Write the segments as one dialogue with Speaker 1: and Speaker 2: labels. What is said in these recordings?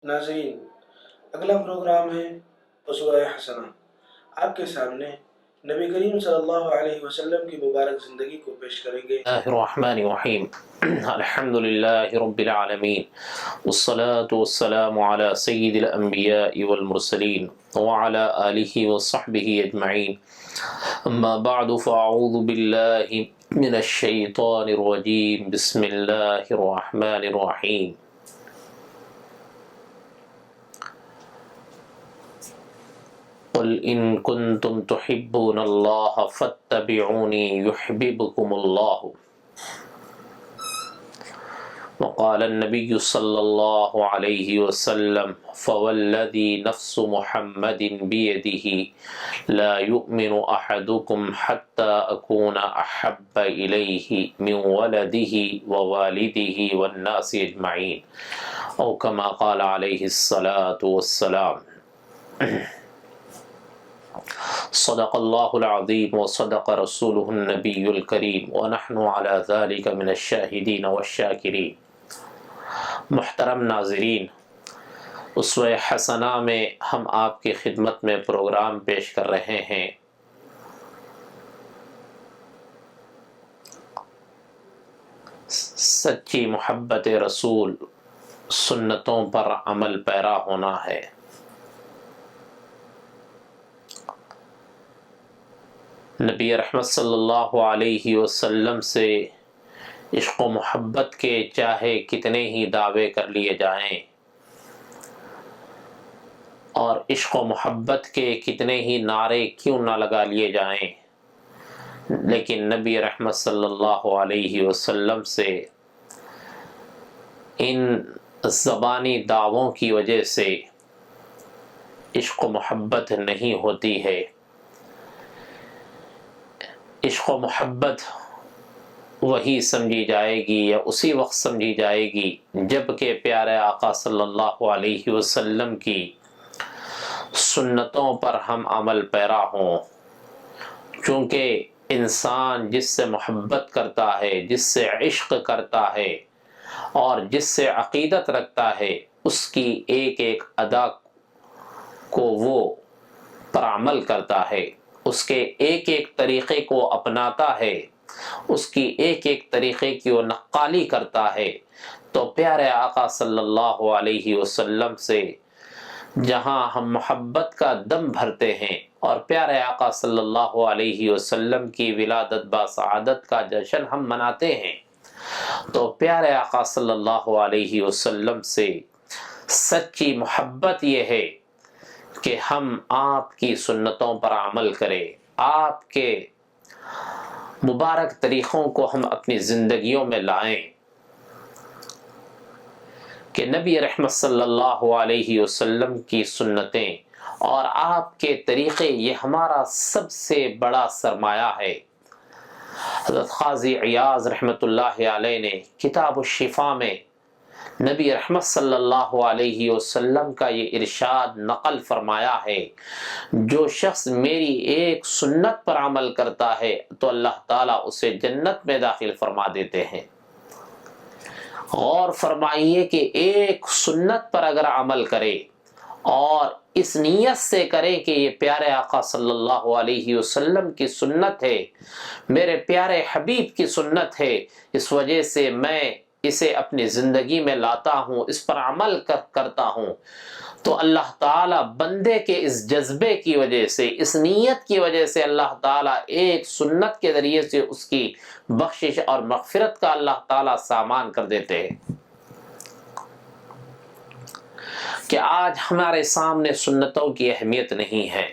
Speaker 1: ناظرین، اگلا پروگرام ہے اسوہ حسنہ۔ آپ کے سامنے نبی کریم صلی اللہ علیہ وسلم کی مبارک زندگی کو پیش کریں گے۔
Speaker 2: الرحمن الرحیم، الحمد للہ رب العالمین، والصلاة والسلام علی سید الانبیاء والمرسلین وعلی آلہ وصحبہ اجمعین، اما بعد فاعوذ باللہ من الشیطان الرجیم، بسم اللہ الرحمن الرحیم۔ قل ان کنتم تحبون اللہ فاتبعونی یحببکم اللہ۔ وقال النبی صلی اللہ علیہ وسلم فوالذی نفس محمد بیدہ لا یؤمن احدکم حتی اکون احب الیہ من ولدہ ووالدہ والناس اجمعین، او کما قال علیہ الصلاة والسلام۔ صدق اللہ العظیم وصدق رسولہ النبی الکریم ونحن علی ذلک من الشاہدین والشاکرین۔ محترم ناظرین، اسوہ حسنہ میں ہم آپ کی خدمت میں پروگرام پیش کر رہے ہیں۔ سچی محبت رسول، سنتوں پر عمل پیرا ہونا ہے۔ نبی رحمت صلی اللہ علیہ وسلم سے عشق و محبت کے چاہے کتنے ہی دعوے کر لیے جائیں اور عشق و محبت کے کتنے ہی نعرے کیوں نہ لگا لیے جائیں، لیکن نبی رحمت صلی اللہ علیہ وسلم سے ان زبانی دعووں کی وجہ سے عشق و محبت نہیں ہوتی ہے۔ عشق و محبت وہی سمجھی جائے گی یا اسی وقت سمجھی جائے گی جب کہ پیارے آقا صلی اللہ علیہ وسلم کی سنتوں پر ہم عمل پیرا ہوں۔ چونکہ انسان جس سے محبت کرتا ہے، جس سے عشق کرتا ہے اور جس سے عقیدت رکھتا ہے، اس کی ایک ایک ادا کو وہ پر عمل کرتا ہے، اس کے ایک ایک طریقے کو اپناتا ہے، اس کی ایک ایک طریقے کی وہ نقالی کرتا ہے، تو پیارے آقا صلی اللہ علیہ وسلم سے جہاں ہم محبت کا دم بھرتے ہیں اور پیارے آقا صلی اللہ علیہ وسلم کی ولادت باسعادت کا جشن ہم مناتے ہیں، تو پیارے آقا صلی اللہ علیہ وسلم سے سچی محبت یہ ہے کہ ہم آپ کی سنتوں پر عمل کریں، آپ کے مبارک طریقوں کو ہم اپنی زندگیوں میں لائیں کہ نبی رحمت صلی اللہ علیہ وسلم کی سنتیں اور آپ کے طریقے یہ ہمارا سب سے بڑا سرمایہ ہے۔ حضرت قاضی عیاض رحمۃ اللہ علیہ نے کتاب الشفا میں نبی رحمت صلی اللہ علیہ وسلم کا یہ ارشاد نقل فرمایا ہے، جو شخص میری ایک سنت پر عمل کرتا ہے تو اللہ تعالیٰ اسے جنت میں داخل فرما دیتے ہیں۔ غور فرمائیے کہ ایک سنت پر اگر عمل کرے اور اس نیت سے کرے کہ یہ پیارے آقا صلی اللہ علیہ وسلم کی سنت ہے، میرے پیارے حبیب کی سنت ہے، اس وجہ سے میں اسے اپنی زندگی میں لاتا ہوں، اس پر عمل کرتا ہوں، تو اللہ تعالیٰ بندے کے اس جذبے کی وجہ سے، اس نیت کی وجہ سے اللہ تعالیٰ ایک سنت کے ذریعے سے اس کی بخشش اور مغفرت کا اللہ تعالیٰ سامان کر دیتے ہیں۔ کہ آج ہمارے سامنے سنتوں کی اہمیت نہیں ہے،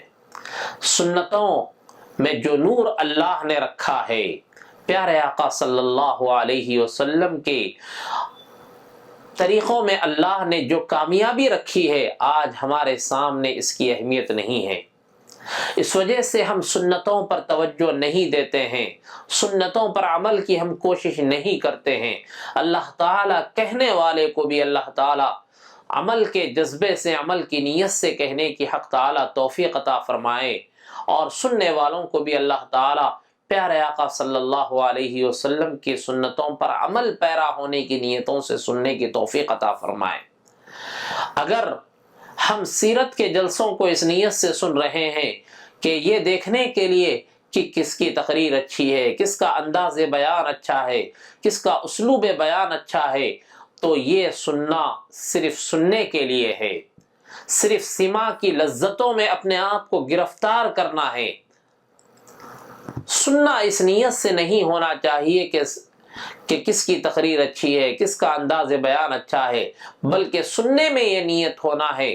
Speaker 2: سنتوں میں جو نور اللہ نے رکھا ہے، پیارے آقا صلی اللہ علیہ وسلم کے طریقوں میں اللہ نے جو کامیابی رکھی ہے، آج ہمارے سامنے اس کی اہمیت نہیں ہے۔ اس وجہ سے ہم سنتوں پر توجہ نہیں دیتے ہیں، سنتوں پر عمل کی ہم کوشش نہیں کرتے ہیں۔ اللہ تعالیٰ کہنے والے کو بھی اللہ تعالیٰ عمل کے جذبے سے، عمل کی نیت سے کہنے کی حق تعالیٰ توفیق عطا فرمائے، اور سننے والوں کو بھی اللہ تعالیٰ پیارے آقا صلی اللہ علیہ وسلم کی سنتوں پر عمل پیرا ہونے کی نیتوں سے سننے کی توفیق عطا فرمائے۔ اگر ہم سیرت کے جلسوں کو اس نیت سے سن رہے ہیں کہ یہ دیکھنے کے لیے کہ کس کی تقریر اچھی ہے، کس کا انداز بیان اچھا ہے، کس کا اسلوب بیان اچھا ہے، تو یہ سننا صرف سننے کے لیے ہے، صرف سما کی لذتوں میں اپنے آپ کو گرفتار کرنا ہے۔ سننا اس نیت سے نہیں ہونا چاہیے کہ کس کی تقریر اچھی ہے، کس کا انداز بیان اچھا ہے، بلکہ سننے میں یہ نیت ہونا ہے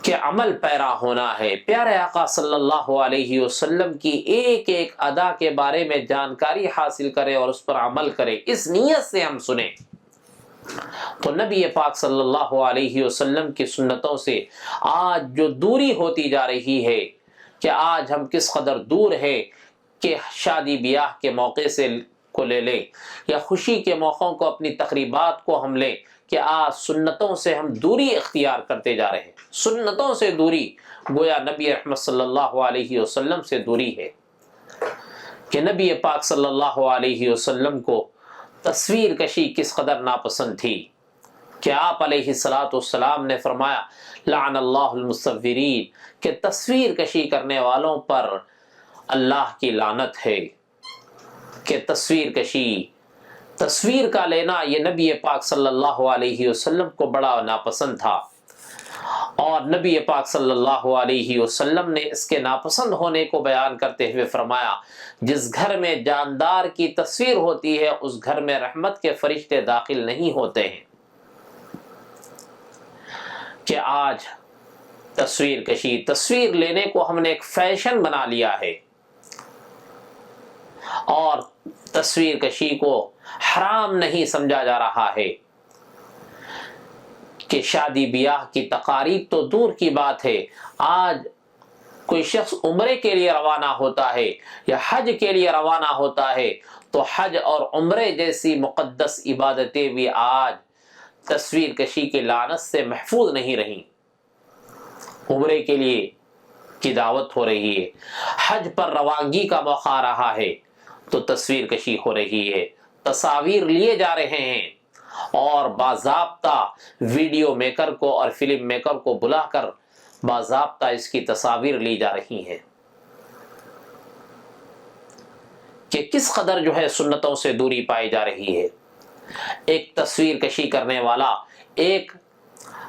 Speaker 2: کہ عمل پیرا ہونا ہے، پیارے آقا صلی اللہ علیہ وسلم کی ایک ایک ادا کے بارے میں جانکاری حاصل کرے اور اس پر عمل کرے، اس نیت سے ہم سنیں۔ تو نبی پاک صلی اللہ علیہ وسلم کی سنتوں سے آج جو دوری ہوتی جا رہی ہے، کہ آج ہم کس قدر دور ہے کہ شادی بیاہ کے موقع سے کو لے لیں یا خوشی کے موقعوں کو، اپنی تقریبات کو ہم لیں، کہ آج سنتوں سے ہم دوری اختیار کرتے جا رہے ہیں۔ سنتوں سے دوری گویا نبی رحمت صلی اللہ علیہ وسلم سے دوری ہے، کہ نبی پاک صلی اللہ علیہ وسلم کو تصویر کشی کس قدر ناپسند تھی، کہ آپ علیہ السلام نے فرمایا لعن اللہ المصورین، کہ تصویر کشی کرنے والوں پر اللہ کی لعنت ہے، کہ تصویر کشی، تصویر کا لینا یہ نبی پاک صلی اللہ علیہ وسلم کو بڑا ناپسند تھا، اور نبی پاک صلی اللہ علیہ وسلم نے اس کے ناپسند ہونے کو بیان کرتے ہوئے فرمایا جس گھر میں جاندار کی تصویر ہوتی ہے اس گھر میں رحمت کے فرشتے داخل نہیں ہوتے ہیں۔ کہ آج تصویر کشی، تصویر لینے کو ہم نے ایک فیشن بنا لیا ہے، اور تصویر کشی کو حرام نہیں سمجھا جا رہا ہے، کہ شادی بیاہ کی تقاریب تو دور کی بات ہے، آج کوئی شخص عمرے کے لیے روانہ ہوتا ہے یا حج کے لیے روانہ ہوتا ہے تو حج اور عمرے جیسی مقدس عبادتیں بھی آج تصویر کشی کی لعنت سے محفوظ نہیں رہیں۔ عمرے کے لیے کی دعوت ہو رہی ہے، حج پر روانگی کا موقع آ رہا ہے تو تصویر کشی ہو رہی ہے، تصاویر لیے جا رہے ہیں، اور باضابطہ ویڈیو میکر کو اور فلم میکر کو بلا کر باضابطہ اس کی تصاویر لی جا رہی ہیں، کہ کس قدر جو ہے سنتوں سے دوری پائی جا رہی ہے۔ ایک تصویر کشی کرنے والا ایک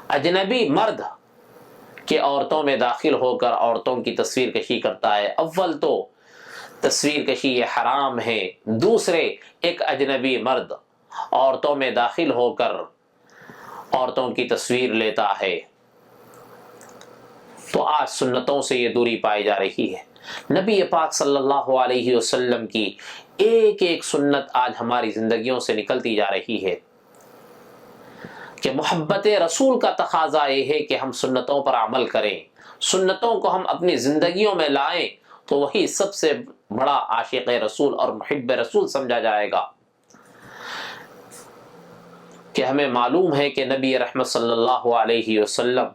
Speaker 2: اجنبی مرد کہ عورتوں میں داخل ہو کر عورتوں کی تصویر کشی کرتا ہے، اول تو تصویر کشی یہ حرام ہے، دوسرے ایک اجنبی مرد عورتوں میں داخل ہو کر عورتوں کی تصویر لیتا ہے، تو آج سنتوں سے یہ دوری پائی جا رہی ہے۔ نبی پاک صلی اللہ علیہ وسلم کی ایک ایک سنت آج ہماری زندگیوں سے نکلتی جا رہی ہے، کہ محبت رسول کا تقاضا یہ ہے کہ ہم سنتوں پر عمل کریں، سنتوں کو ہم اپنی زندگیوں میں لائیں، تو وہی سب سے بڑا عاشق رسول اور محب رسول سمجھا جائے گا۔ کہ ہمیں معلوم ہے کہ نبی رحمت صلی اللہ علیہ وسلم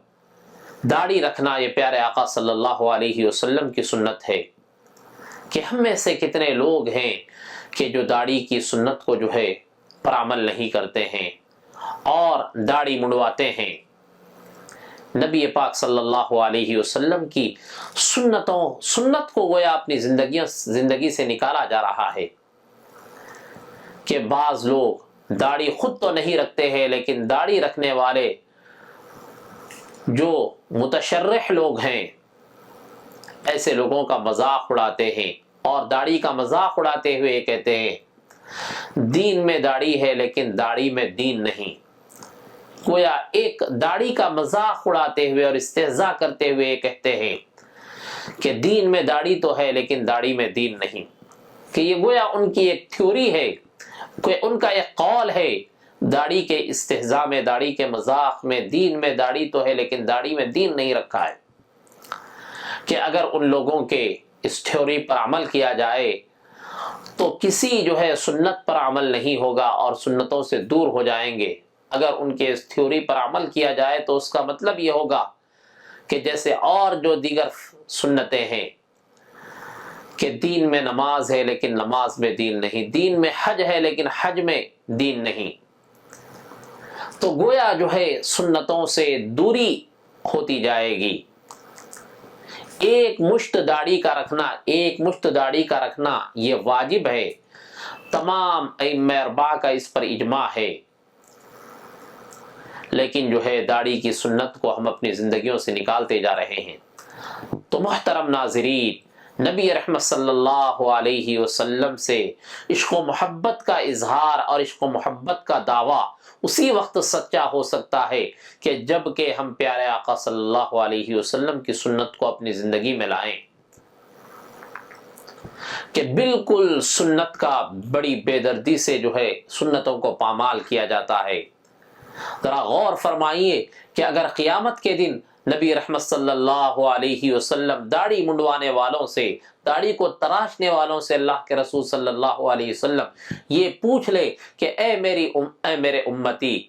Speaker 2: داڑھی رکھنا یہ پیارے آقا صلی اللہ علیہ وسلم کی سنت ہے، کہ ہم میں سے کتنے لوگ ہیں کہ جو داڑھی کی سنت کو جو ہے پر عمل نہیں کرتے ہیں اور داڑھی منڈواتے ہیں۔ نبی پاک صلی اللہ علیہ وسلم کی سنت کو گویا اپنی زندگی سے نکالا جا رہا ہے، کہ بعض لوگ داڑھی خود تو نہیں رکھتے ہیں لیکن داڑھی رکھنے والے جو متشرح لوگ ہیں ایسے لوگوں کا مذاق اڑاتے ہیں، اور داڑھی کا مذاق اڑاتے ہوئے یہ کہتے ہیں دین میں داڑھی ہے لیکن داڑھی میں دین نہیں۔ گویا ایک داڑھی کا مذاق اڑاتے ہوئے اور استہزاء کرتے ہوئے یہ کہتے ہیں کہ دین میں داڑھی تو ہے لیکن داڑھی میں دین نہیں، کہ یہ گویا ان کی ایک تھیوری ہے، کہ ان کا ایک قول ہے، داڑھی کے استہزاء میں، داڑھی کے مذاق میں، دین میں داڑھی تو ہے لیکن داڑھی میں دین نہیں رکھا ہے۔ کہ اگر ان لوگوں کے اس تھیوری پر عمل کیا جائے تو کسی جو ہے سنت پر عمل نہیں ہوگا اور سنتوں سے دور ہو جائیں گے۔ اگر ان کے اس تھیوری پر عمل کیا جائے تو اس کا مطلب یہ ہوگا کہ جیسے اور جو دیگر سنتیں ہیں کہ دین میں نماز ہے لیکن نماز میں دین نہیں، دین میں حج ہے لیکن حج میں دین نہیں، تو گویا جو ہے سنتوں سے دوری ہوتی جائے گی۔ ایک مشت داڑھی کا رکھنا یہ واجب ہے، تمام ائمہ اربعہ کا اس پر اجماع ہے، لیکن جو ہے داڑھی کی سنت کو ہم اپنی زندگیوں سے نکالتے جا رہے ہیں۔ تو محترم ناظرین، نبی رحمت صلی اللہ علیہ وسلم سے عشق و محبت کا اظہار اور عشق و محبت کا دعویٰ اسی وقت سچا ہو سکتا ہے کہ جب کہ ہم پیارے آقا صلی اللہ علیہ وسلم کی سنت کو اپنی زندگی میں لائیں، کہ بالکل سنت کا بڑی بے دردی سے جو ہے سنتوں کو پامال کیا جاتا ہے۔ ذرا غور فرمائیے کہ اگر قیامت کے دن نبی رحمت صلی اللہ علیہ وسلم داڑھی منڈوانے والوں سے، داڑھی کو تراشنے والوں سے اللہ کے رسول صلی اللہ علیہ وسلم یہ پوچھ لے کہ اے میرے امتی،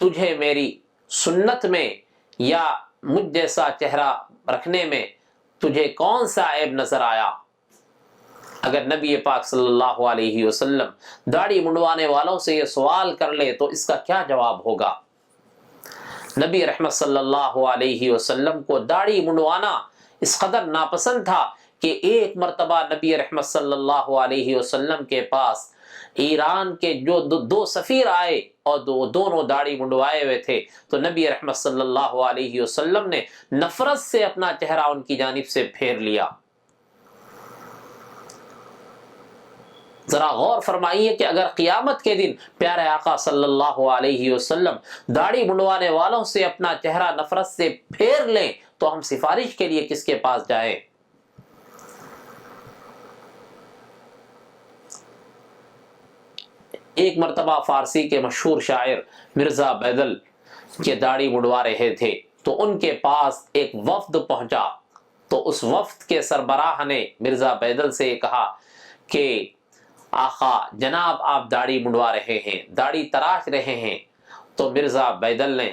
Speaker 2: تجھے میری سنت میں یا مجھ جیسا چہرہ رکھنے میں تجھے کون سا عیب نظر آیا؟ اگر نبی پاک صلی اللہ علیہ وسلم داڑھی منڈوانے والوں سے یہ سوال کر لے تو اس کا کیا جواب ہوگا؟ نبی رحمت صلی اللہ علیہ وسلم کو داڑھی منڈوانا اس قدر ناپسند تھا کہ ایک مرتبہ نبی رحمت صلی اللہ علیہ وسلم کے پاس ایران کے جو دو سفیر آئے اور دونوں داڑھی منڈوائے ہوئے تھے، تو نبی رحمت صلی اللہ علیہ وسلم نے نفرت سے اپنا چہرہ ان کی جانب سے پھیر لیا۔ ذرا غور فرمائیے کہ اگر قیامت کے دن پیارے آقا صلی اللہ علیہ وسلم داڑھی منڈوانے والوں سے اپنا چہرہ نفرت سے پھیر لیں تو ہم سفارش کے لیے کس کے پاس جائیں؟ ایک مرتبہ فارسی کے مشہور شاعر مرزا بیدل کے داڑھی منڈوا رہے تھے تو ان کے پاس ایک وفد پہنچا، تو اس وفد کے سربراہ نے مرزا بیدل سے کہا کہ آقا جناب آپ داڑھی منڈوا رہے ہیں، داڑھی تراش رہے ہیں۔ تو مرزا بیدل نے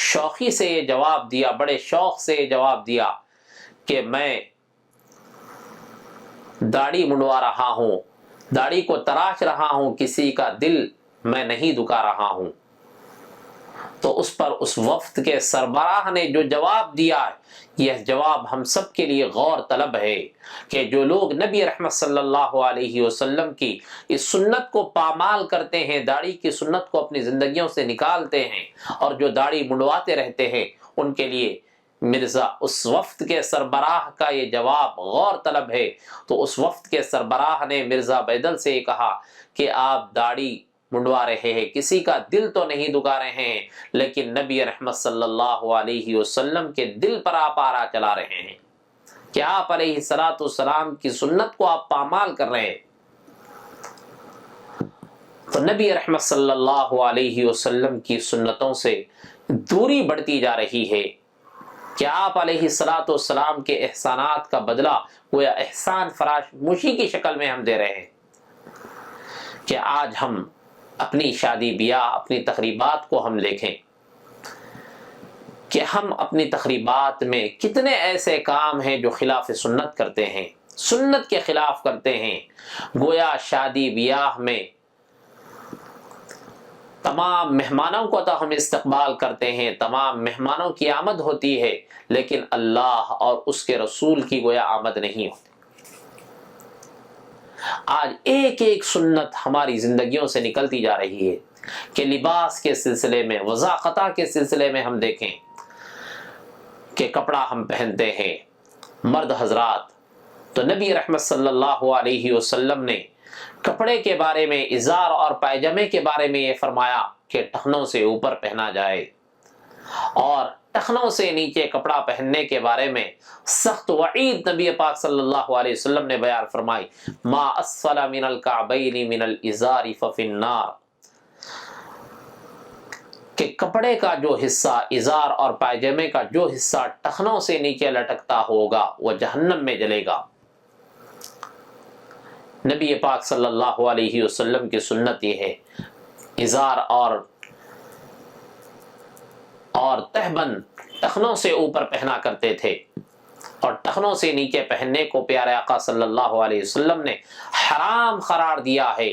Speaker 2: شوخی سے یہ جواب دیا، بڑے شوق سے یہ جواب دیا کہ میں داڑھی منڈوا رہا ہوں، داڑھی کو تراش رہا ہوں، کسی کا دل میں نہیں دکھا رہا ہوں۔ تو اس پر اس وفد کے سربراہ نے جو جواب دیا، یہ جواب ہم سب کے لیے غور طلب ہے کہ جو لوگ نبی رحمت صلی اللہ علیہ وسلم کی اس سنت کو پامال کرتے ہیں، داڑھی کی سنت کو اپنی زندگیوں سے نکالتے ہیں اور جو داڑھی منڈواتے رہتے ہیں، ان کے لیے مرزا اس وفد کے سربراہ کا یہ جواب غور طلب ہے۔ تو اس وفد کے سربراہ نے مرزا بیدل سے یہ کہا کہ آپ داڑھی منڈوا رہے ہیں، کسی کا دل تو نہیں دکھا رہے ہیں، لیکن نبی رحمت صلی اللہ علیہ وسلم کے دل پر آپ آرا چلا رہے ہیں، کہ آپ علیہ الصلوۃ والسلام کی سنت کو آپ پامال کر رہے ہیں۔ تو نبی رحمت صلی اللہ علیہ وسلم کی سنتوں سے دوری بڑھتی جا رہی ہے کہ آپ علیہ الصلوۃ والسلام کے احسانات کا بدلہ گویا احسان فراموشی کی شکل میں ہم دے رہے ہیں۔ کہ آج ہم اپنی شادی بیاہ، اپنی تقریبات کو ہم دیکھیں کہ ہم اپنی تقریبات میں کتنے ایسے کام ہیں جو خلاف سنت کرتے ہیں، سنت کے خلاف کرتے ہیں۔ گویا شادی بیاہ میں تمام مہمانوں کو تو ہم استقبال کرتے ہیں، تمام مہمانوں کی آمد ہوتی ہے، لیکن اللہ اور اس کے رسول کی گویا آمد نہیں ہوتی۔ آج ایک ایک سنت ہماری زندگیوں سے نکلتی جا رہی ہے کہ لباس کے سلسلے میں، وضاقتہ کے سلسلے میں ہم دیکھیں کہ کپڑا ہم پہنتے ہیں مرد حضرات، تو نبی رحمت صلی اللہ علیہ وسلم نے کپڑے کے بارے میں، ازار اور پائجامے کے بارے میں یہ فرمایا کہ ٹخنوں سے اوپر پہنا جائے، اور ٹخنوں سے نیچے کپڑا پہننے کے بارے میں سخت وعید نبی پاک صلی اللہ علیہ وسلم نے بیان فرمائی، ما اسفل من الکعبین من الازار ففی النار، کہ کپڑے کا جو حصہ، ازار اور پائجامے کا جو حصہ ٹخنوں سے نیچے لٹکتا ہوگا وہ جہنم میں جلے گا۔ نبی پاک صلی اللہ علیہ وسلم کی سنت یہ ہے، ازار اور تہبند ٹخنوں سے اوپر پہنا کرتے تھے، اور ٹخنوں سے نیچے پہننے کو پیارے آقا صلی اللہ علیہ وسلم نے حرام قرار دیا ہے۔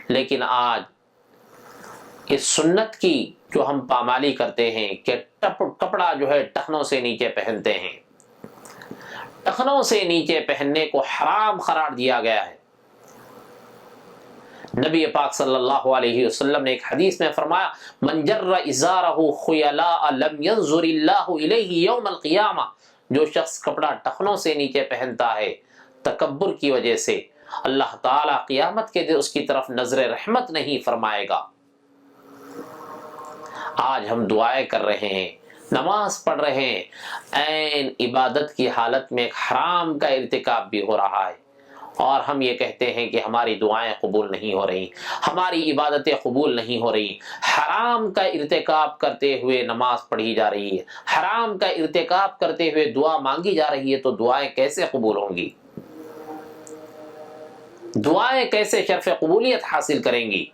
Speaker 2: لیکن آج اس سنت کی جو ہم پامالی کرتے ہیں کہ کپڑا جو ہے ٹخنوں سے نیچے پہنتے ہیں، ٹخنوں سے نیچے پہننے کو حرام قرار دیا گیا ہے۔ نبی پاک صلی اللہ علیہ وسلم نے ایک حدیث میں فرمایا من جر ازارہ خیلاء لم ينظر اللہ الیہ یوم القیامہ، جو شخص کپڑا ٹخنوں سے نیچے پہنتا ہے تکبر کی وجہ سے، اللہ تعالیٰ قیامت کے دن اس کی طرف نظر رحمت نہیں فرمائے گا۔ آج ہم دعائیں کر رہے ہیں، نماز پڑھ رہے ہیں، عین عبادت کی حالت میں ایک حرام کا ارتکاب بھی ہو رہا ہے، اور ہم یہ کہتے ہیں کہ ہماری دعائیں قبول نہیں ہو رہی، ہماری عبادتیں قبول نہیں ہو رہی۔ حرام کا ارتکاب کرتے ہوئے نماز پڑھی جا رہی ہے، حرام کا ارتکاب کرتے ہوئے دعا مانگی جا رہی ہے، تو دعائیں کیسے قبول ہوں گی؟ دعائیں کیسے شرف قبولیت حاصل کریں گی؟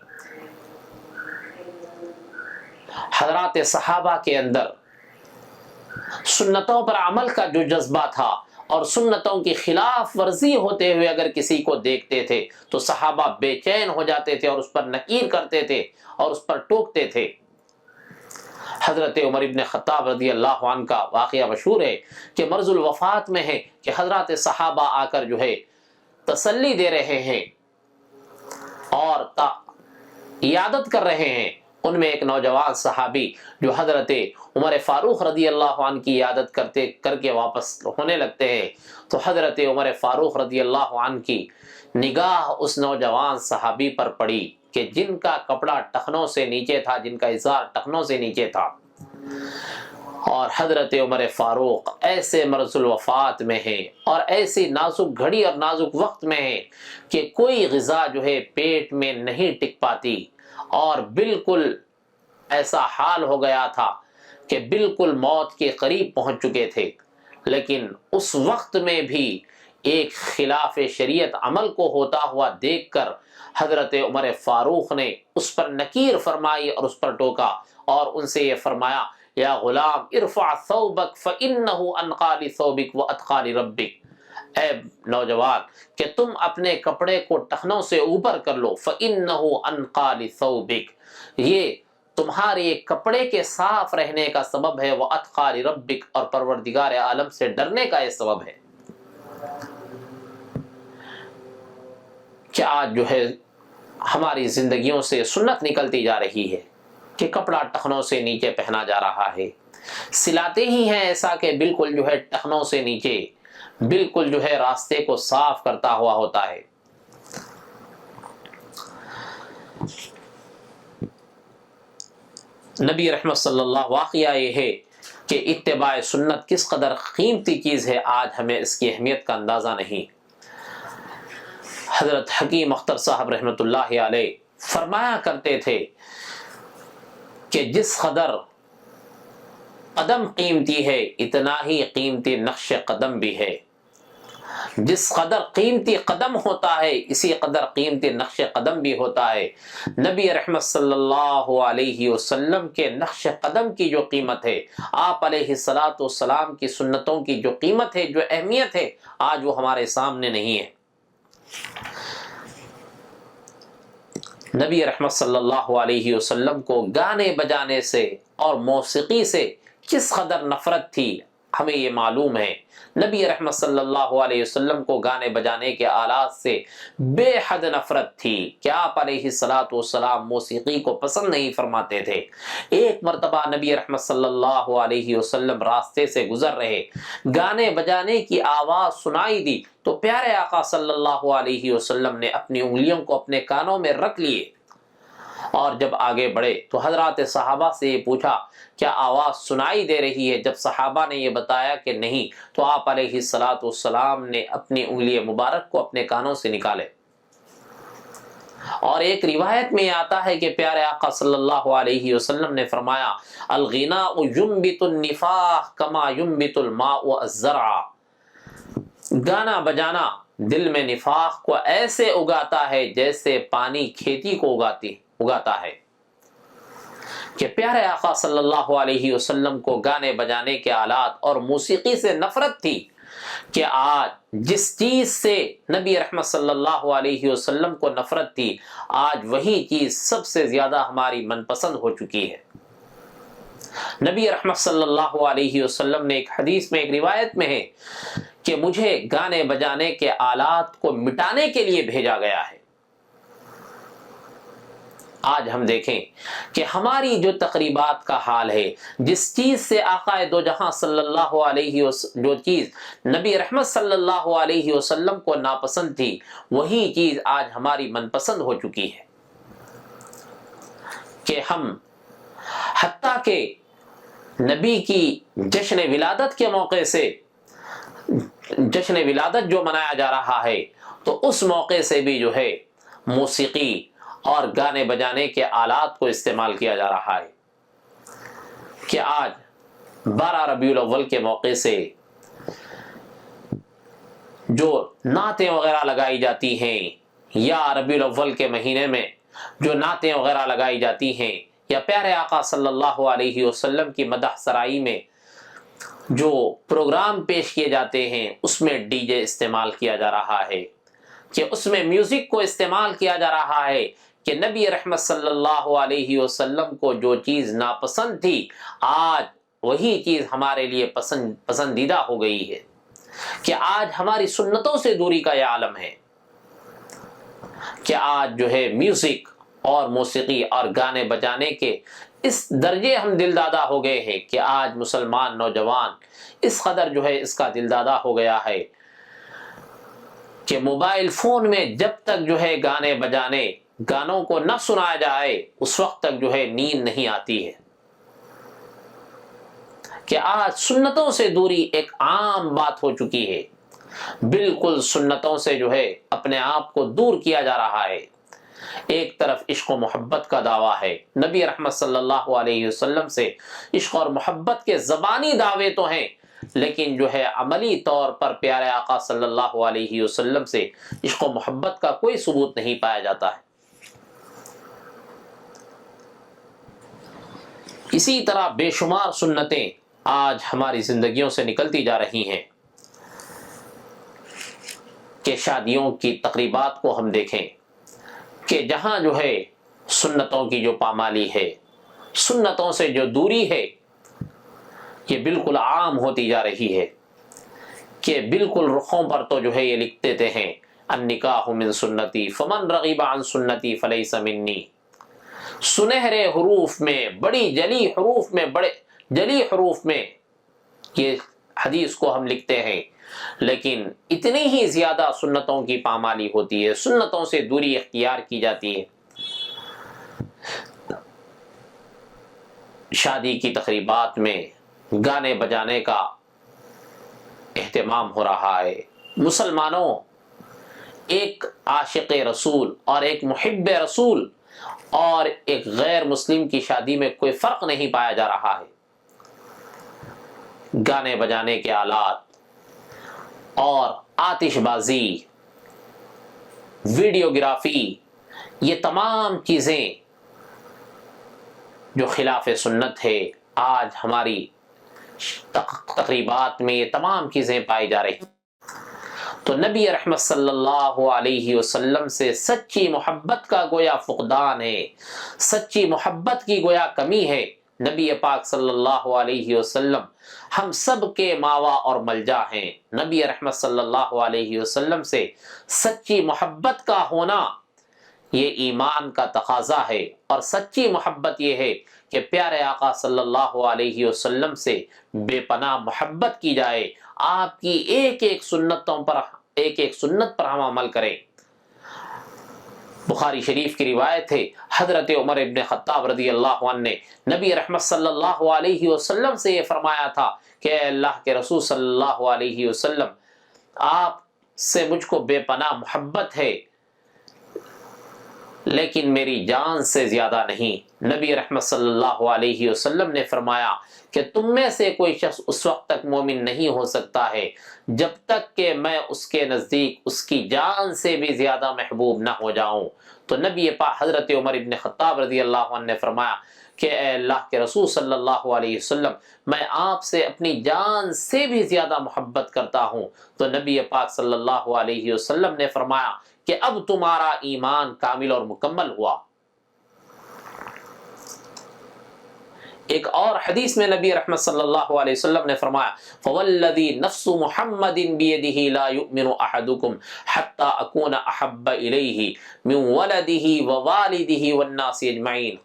Speaker 2: حضرات صحابہ کے اندر سنتوں پر عمل کا جو جذبہ تھا، اور سنتوں کی خلاف ورزی ہوتے ہوئے اگر کسی کو دیکھتے تھے تو صحابہ بے چین ہو جاتے تھے اور اس پر نکیر کرتے تھے اور اس پر ٹوکتے تھے۔ حضرت عمر ابن خطاب رضی اللہ عنہ کا واقعہ مشہور ہے کہ مرض الوفات میں ہے کہ حضرات صحابہ آ کر جو ہے تسلی دے رہے ہیں اور عیادت کر رہے ہیں۔ ان میں ایک نوجوان صحابی جو حضرت عمر فاروق رضی اللہ عنہ کی عیادت کر کے واپس ہونے لگتے ہیں، تو حضرت عمر فاروق رضی اللہ عنہ کی نگاہ اس نوجوان صحابی پر پڑی کہ جن کا کپڑا ٹخنوں سے نیچے تھا، جن کا ازار ٹخنوں سے نیچے تھا، اور حضرت عمر فاروق ایسے مرض الوفات میں ہیں اور ایسی نازک گھڑی اور نازک وقت میں ہیں کہ کوئی غذا جو ہے پیٹ میں نہیں ٹک پاتی، اور بالکل ایسا حال ہو گیا تھا کہ بالکل موت کے قریب پہنچ چکے تھے، لیکن اس وقت میں بھی ایک خلاف شریعت عمل کو ہوتا ہوا دیکھ کر حضرت عمر فاروق نے اس پر نکیر فرمائی اور اس پر ٹوکا، اور ان سے یہ فرمایا یا غلام ارفع ثوبک فإنہ انقی لثوبک واتقی لربک، اے نوجوان کہ تم اپنے کپڑے کو ٹخنوں سے اوپر کر لو، فإنہ انقی لثوبک، یہ تمہارے کپڑے کے صاف رہنے کا سبب ہے، واتقی لربک، اور پروردگار عالم سے ڈرنے کا یہ سبب ہے۔ کہ آج جو ہے ہماری زندگیوں سے سنت نکلتی جا رہی ہے کہ کپڑا ٹخنوں سے نیچے پہنا جا رہا ہے، سلاتے ہی ہیں ایسا کہ بالکل جو ہے ٹخنوں سے نیچے بالکل جو ہے راستے کو صاف کرتا ہوا ہوتا ہے۔ نبی رحمت صلی اللہ، واقعہ یہ ہے کہ اتباع سنت کس قدر قیمتی چیز ہے، آج ہمیں اس کی اہمیت کا اندازہ نہیں۔ حضرت حکیم اختر صاحب رحمۃ اللہ علیہ فرمایا کرتے تھے کہ جس قدر قدم قیمتی ہے اتنا ہی قیمتی نقش قدم بھی ہے، جس قدر قیمتی قدم ہوتا ہے اسی قدر قیمتی نقش قدم بھی ہوتا ہے۔ نبی رحمت صلی اللہ علیہ وسلم کے نقش قدم کی جو قیمت ہے، آپ علیہ الصلاۃ والسلام کی سنتوں کی جو قیمت ہے، جو اہمیت ہے، آج وہ ہمارے سامنے نہیں ہے۔ نبی رحمت صلی اللہ علیہ وسلم کو گانے بجانے سے اور موسیقی سے کس قدر نفرت تھی، ہمیں یہ معلوم ہے۔ نبی رحمت صلی اللہ علیہ وسلم کو گانے بجانے کے آلات سے بے حد نفرت تھی کہ آپ علیہ الصلاۃ والسلام موسیقی کو پسند نہیں فرماتے تھے۔ ایک مرتبہ نبی رحمت صلی اللہ علیہ وسلم راستے سے گزر رہے، گانے بجانے کی آواز سنائی دی تو پیارے آقا صلی اللہ علیہ وسلم نے اپنی انگلیوں کو اپنے کانوں میں رکھ لیے، اور جب آگے بڑھے تو حضرات صحابہ سے یہ پوچھا کیا آواز سنائی دے رہی ہے؟ جب صحابہ نے یہ بتایا کہ نہیں، تو آپ علیہ الصلاۃ والسلام نے اپنی انگلی مبارک کو اپنے کانوں سے نکالے۔ اور ایک روایت میں آتا ہے کہ پیارے آقا صلی اللہ علیہ وسلم نے فرمایا الغناء ينبت النفاق کما ينبت الماء الزرع، گانا بجانا دل میں نفاق کو ایسے اگاتا ہے جیسے پانی کھیتی کو اگاتا ہے۔ کہ پیارے آقا صلی اللہ علیہ وسلم کو گانے بجانے کے آلات اور موسیقی سے نفرت تھی، کہ آج جس چیز سے نبی رحمت صلی اللہ علیہ وسلم کو نفرت تھی، آج وہی چیز سب سے زیادہ ہماری من پسند ہو چکی ہے۔ نبی رحمت صلی اللہ علیہ وسلم نے ایک حدیث میں، ایک روایت میں ہے کہ مجھے گانے بجانے کے آلات کو مٹانے کے لیے بھیجا گیا ہے۔ آج ہم دیکھیں کہ ہماری جو تقریبات کا حال ہے، جس چیز سے آقا دو جہاں صلی اللہ علیہ وسلم، جو چیز نبی رحمت صلی اللہ علیہ وسلم کو ناپسند تھی، وہی چیز آج ہماری من پسند ہو چکی ہے کہ ہم حتیٰ کہ نبی کی جشن ولادت کے موقع سے، جشن ولادت جو منایا جا رہا ہے، تو اس موقع سے بھی جو ہے موسیقی اور گانے بجانے کے آلات کو استعمال کیا جا رہا ہے کہ آج 12 ربیع الاول کے موقع سے جو نعتیں وغیرہ لگائی جاتی ہیں، یا ربیع الاول کے مہینے میں جو نعتیں وغیرہ لگائی جاتی ہیں، یا پیارے آقا صلی اللہ علیہ وسلم کی مدح سرائی میں جو پروگرام پیش کیے جاتے ہیں، اس میں ڈی جے استعمال کیا جا رہا ہے، کہ اس میں میوزک کو استعمال کیا جا رہا ہے کہ نبی رحمت صلی اللہ علیہ وسلم کو جو چیز ناپسند تھی، آج وہی چیز ہمارے لیے پسندیدہ ہو گئی ہے، کہ آج ہماری سنتوں سے دوری کا یہ عالم ہے کہ آج جو ہے میوزک اور موسیقی اور گانے بجانے کے اس درجے ہم دل دادا ہو گئے ہیں کہ آج مسلمان نوجوان اس قدر جو ہے اس کا دل دادا ہو گیا ہے کہ موبائل فون میں جب تک جو ہے گانے بجانے، گانوں کو نہ سنایا جائے، اس وقت تک جو ہے نیند نہیں آتی ہے، کہ آج سنتوں سے دوری ایک عام بات ہو چکی ہے، بالکل سنتوں سے جو ہے اپنے آپ کو دور کیا جا رہا ہے۔ ایک طرف عشق و محبت کا دعویٰ ہے، نبی رحمت صلی اللہ علیہ وسلم سے عشق اور محبت کے زبانی دعوے تو ہیں، لیکن جو ہے عملی طور پر پیارے آقا صلی اللہ علیہ وسلم سے عشق و محبت کا کوئی ثبوت نہیں پایا جاتا ہے۔ اسی طرح بے شمار سنتیں آج ہماری زندگیوں سے نکلتی جا رہی ہیں کہ شادیوں کی تقریبات کو ہم دیکھیں کہ جہاں جو ہے سنتوں کی جو پامالی ہے، سنتوں سے جو دوری ہے، یہ بالکل عام ہوتی جا رہی ہے کہ بالکل رخوں پر تو جو ہے یہ لکھ دیتے ہیں النکاح من سنتی فمن رغب عن سنتی فلیس منی۔ سنہرے حروف میں، بڑی جلی حروف میں، بڑے جلی حروف میں یہ حدیث کو ہم لکھتے ہیں، لیکن اتنی ہی زیادہ سنتوں کی پامالی ہوتی ہے، سنتوں سے دوری اختیار کی جاتی ہے۔ شادی کی تقریبات میں گانے بجانے کا اہتمام ہو رہا ہے۔ مسلمانوں، ایک عاشق رسول اور ایک محب رسول اور ایک غیر مسلم کی شادی میں کوئی فرق نہیں پایا جا رہا ہے۔ گانے بجانے کے آلات اور آتش بازی، ویڈیوگرافی، یہ تمام چیزیں جو خلاف سنت ہے، آج ہماری تقریبات میں یہ تمام چیزیں پائی جا رہی ہیں۔ تو نبی رحمت صلی اللہ علیہ وسلم سے سچی محبت کا گویا فقدان ہے، سچی محبت کی گویا کمی ہے۔ نبی پاک صلی اللہ علیہ وسلم ہم سب کے ماوا اور ملجا ہیں۔ نبی رحمت صلی اللہ علیہ وسلم سے سچی محبت کا ہونا یہ ایمان کا تقاضا ہے، اور سچی محبت یہ ہے کہ پیارے آقا صلی اللہ علیہ وسلم سے بے پناہ محبت کی جائے، آپ کی ایک ایک سنت پر ہم عمل کریں۔ بخاری شریف کی روایت ہے، حضرت عمر ابن خطاب رضی اللہ عنہ نے نبی رحمت صلی اللہ علیہ وسلم سے یہ فرمایا تھا کہ اے اللہ کے رسول صلی اللہ علیہ وسلم، آپ سے مجھ کو بے پناہ محبت ہے، لیکن میری جان سے زیادہ نہیں۔ نبی رحمت صلی اللہ علیہ وسلم نے فرمایا کہ تم میں سے کوئی شخص اس وقت تک مومن نہیں ہو سکتا ہے جب تک کہ میں اس کے نزدیک اس کی جان سے بھی زیادہ محبوب نہ ہو جاؤں۔ تو نبی پاک حضرت عمر ابن خطاب رضی اللہ عنہ نے فرمایا کہ اے اللہ کے رسول صلی اللہ علیہ وسلم میں آپ سے اپنی جان سے بھی زیادہ محبت کرتا ہوں، تو نبی پاک صلی اللہ علیہ وسلم نے فرمایا کہ اب تمہارا ایمان کامل اور مکمل ہوا۔ ایک اور حدیث میں نبی رحمت صلی اللہ علیہ وسلم نے فرمایا فوالذی نفس محمد بیدہ لا یؤمن احدکم حتی اکون احب الیہ من ولدہ ووالدہ والناس اجمعین،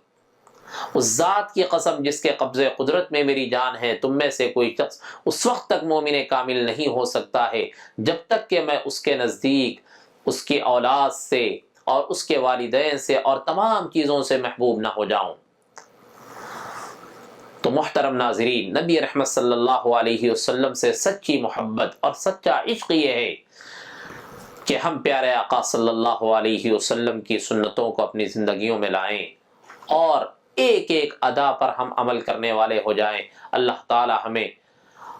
Speaker 2: اس ذات کی قسم جس کے قبضے قدرت میں میری جان ہے، تم میں سے کوئی شخص اس وقت تک مومن کامل نہیں ہو سکتا ہے جب تک کہ میں اس کے نزدیک اس کی اولاد سے اور اس کے والدین سے اور تمام چیزوں سے محبوب نہ ہو جاؤں۔ تو محترم ناظرین، نبی رحمت صلی اللہ علیہ وسلم سے سچی محبت اور سچا عشق یہ ہے کہ ہم پیارے آقا صلی اللہ علیہ وسلم کی سنتوں کو اپنی زندگیوں میں لائیں اور ایک ایک ادا پر ہم عمل کرنے والے ہو جائیں۔ اللہ تعالی ہمیں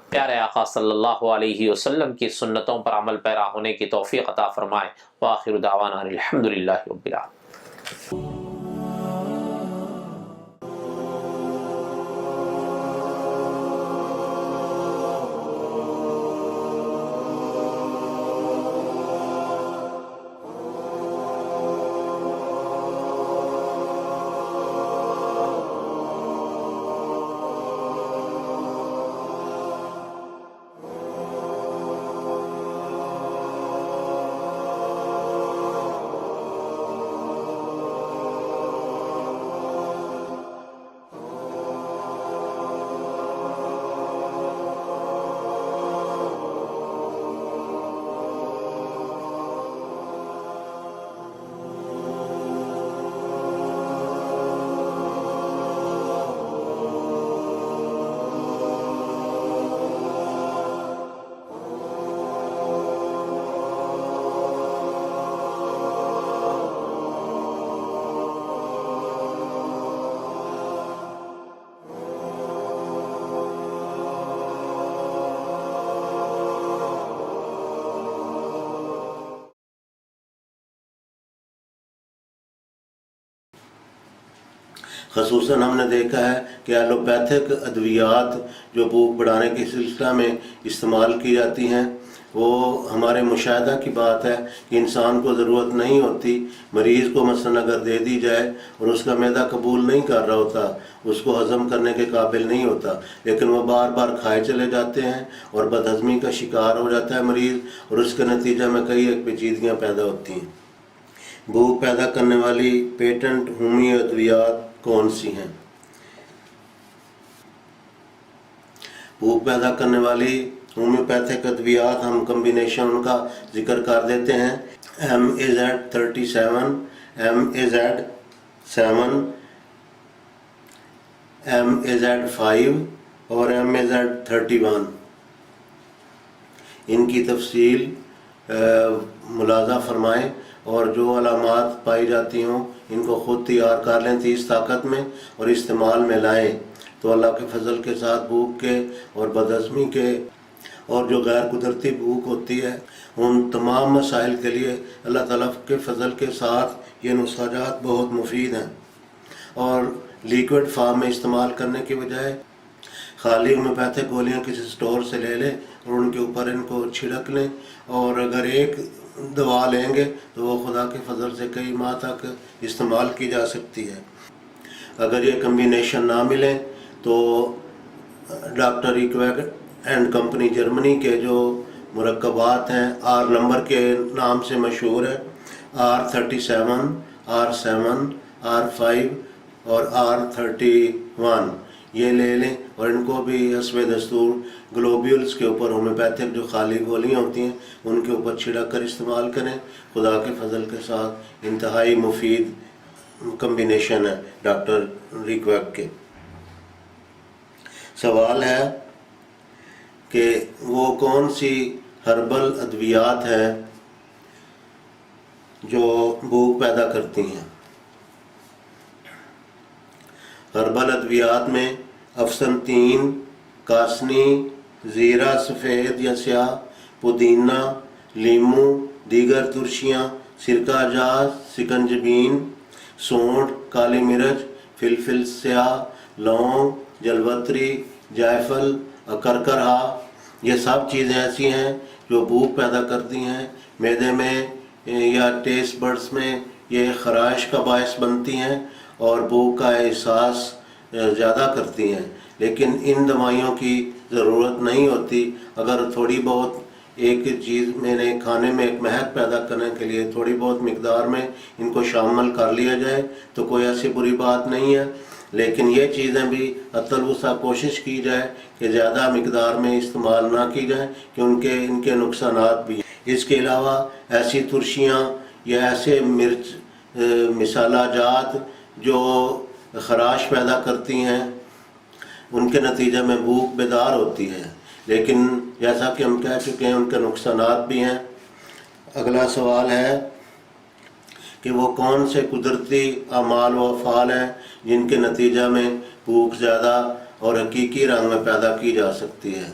Speaker 2: پیارے آقا صلی اللہ علیہ وسلم کی سنتوں پر عمل پیرا ہونے کی توفیق عطا فرمائے۔ وآخر دعوانا الحمدللہ رب العالمین۔
Speaker 3: خصوصاً ہم نے دیکھا ہے کہ ایلوپیتھک ادویات جو بھوک بڑھانے کے سلسلہ میں استعمال کی جاتی ہیں، وہ ہمارے مشاہدہ کی بات ہے کہ انسان کو ضرورت نہیں ہوتی، مریض کو مثلاً اگر دے دی جائے اور اس کا معدہ قبول نہیں کر رہا ہوتا، اس کو ہضم کرنے کے قابل نہیں ہوتا، لیکن وہ بار بار کھائے چلے جاتے ہیں اور بدہضمی کا شکار ہو جاتا ہے مریض، اور اس کے نتیجہ میں کئی ایک پیچیدگیاں پیدا ہوتی ہیں۔ بھوک پیدا کرنے والی پیٹنٹ ہومی ادویات کون سی ہیں؟ بھوک پیدا کرنے والی ہومیوپیتھک ادویات ہم کمبینیشن ان کا ذکر کر دیتے ہیں۔ MAZ-37، MAZ-7، MAZ-5 اور MAZ-31۔ ان کی تفصیل ملاحظہ فرمائیں اور جو علامات پائی جاتی ہوں ان کو خود تیار کر لیں 30 طاقت میں اور استعمال میں لائیں، تو اللہ کے فضل کے ساتھ بھوک کے اور بدہضمی کے اور جو غیر قدرتی بھوک ہوتی ہے ان تمام مسائل کے لیے اللہ تعالیٰ کے فضل کے ساتھ یہ نسخہ جات بہت مفید ہیں۔ اور لیکوڈ فارم میں استعمال کرنے کی بجائے خالی ہومیوپیتھک گولیاں کسی سٹور سے لے لیں اور ان کے اوپر ان کو چھڑک لیں، اور اگر ایک دوا لیں گے تو وہ خدا کے فضل سے کئی ماہ تک استعمال کی جا سکتی ہے۔ اگر یہ کمبینیشن نہ ملیں تو ڈاکٹر ریکویک اینڈ کمپنی جرمنی کے جو مرکبات ہیں آر نمبر کے نام سے مشہور ہے، R37، R7، R5 اور R31، یہ لے لیں اور ان کو بھی حسب دستور گلوبیولز کے اوپر ہومیوپیتھک جو خالی گولیاں ہوتی ہیں ان کے اوپر چھڑک کر استعمال کریں۔ خدا کے فضل کے ساتھ انتہائی مفید کمبینیشن ہے ڈاکٹر ریکویک کے۔ سوال ہے کہ وہ کون سی ہربل ادویات ہیں جو بھوک پیدا کرتی ہیں؟ ہربل ادویات میں افسنتین، کاسنی، زیرہ سفید یا سیاہ، پودینہ، لیمو، دیگر ترشیاں، سرکہ جاز، سکنجبین، سونڈ، کالی مرچ، فلفل سیاہ، لونگ، جلوتری، جائفل، کرکرہا، یہ سب چیزیں ایسی ہیں جو بھوک پیدا کرتی ہیں معدے میں یا ٹیسٹ برڈز میں، یہ خراش کا باعث بنتی ہیں اور بھوک کا احساس زیادہ کرتی ہیں۔ لیکن ان دوائیوں کی ضرورت نہیں ہوتی۔ اگر تھوڑی بہت ایک چیز میں نے کھانے میں ایک مہک پیدا کرنے کے لیے تھوڑی بہت مقدار میں ان کو شامل کر لیا جائے تو کوئی ایسی بری بات نہیں ہے، لیکن یہ چیزیں بھی حتی الوسع کوشش کی جائے کہ زیادہ مقدار میں استعمال نہ کی جائیں، کہ ان کے نقصانات بھی ہیں۔ اس کے علاوہ ایسی ترشیاں یا ایسے مرچ مسالہ جات جو خراش پیدا کرتی ہیں، ان کے نتیجے میں بھوک بیدار ہوتی ہے، لیکن جیسا کہ ہم کہہ چکے ہیں ان کے نقصانات بھی ہیں۔ اگلا سوال ہے کہ وہ کون سے قدرتی اعمال و افعال ہیں جن کے نتیجہ میں بھوک زیادہ اور حقیقی رنگ میں پیدا کی جا سکتی ہے۔